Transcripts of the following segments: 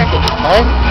here. Hey?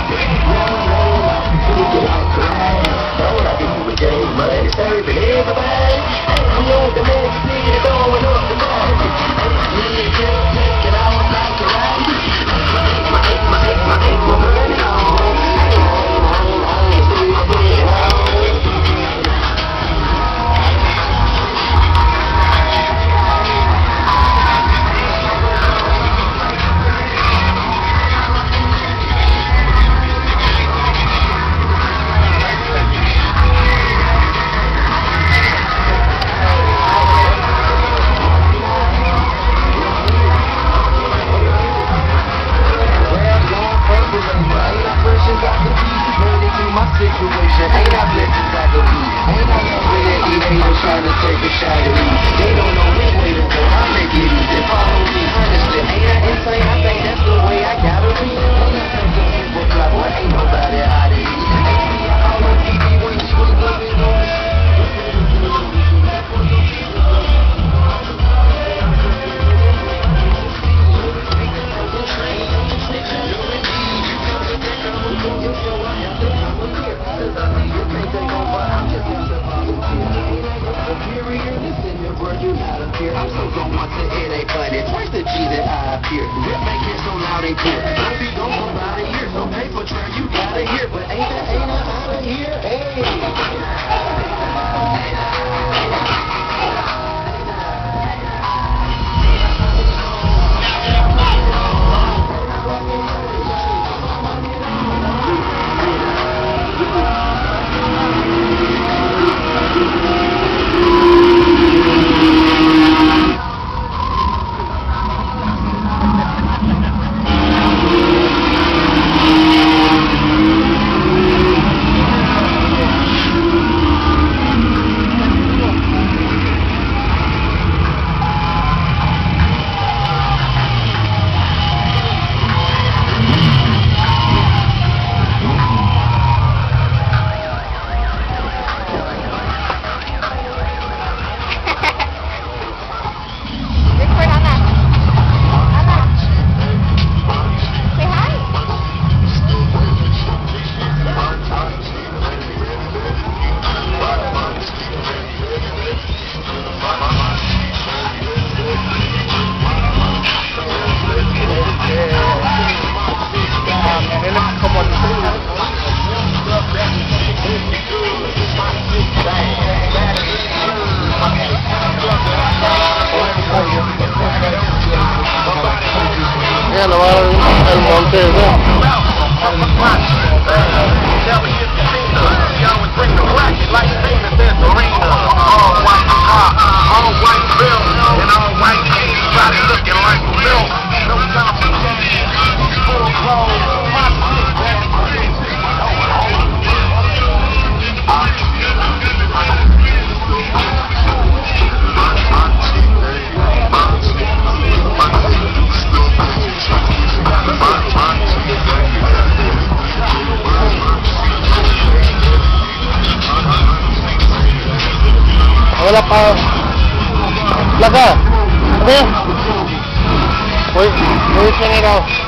I'm so gone once it ain't funny. Twice the G that I appear. Rip make it so loud and clear. Don't be gone about a year. No paper trail you gotta hear. But ain't I out of here? Hey. Ya lo va el monte ese. Wala pa. Laga. Ano? Uy, uy, sini daw.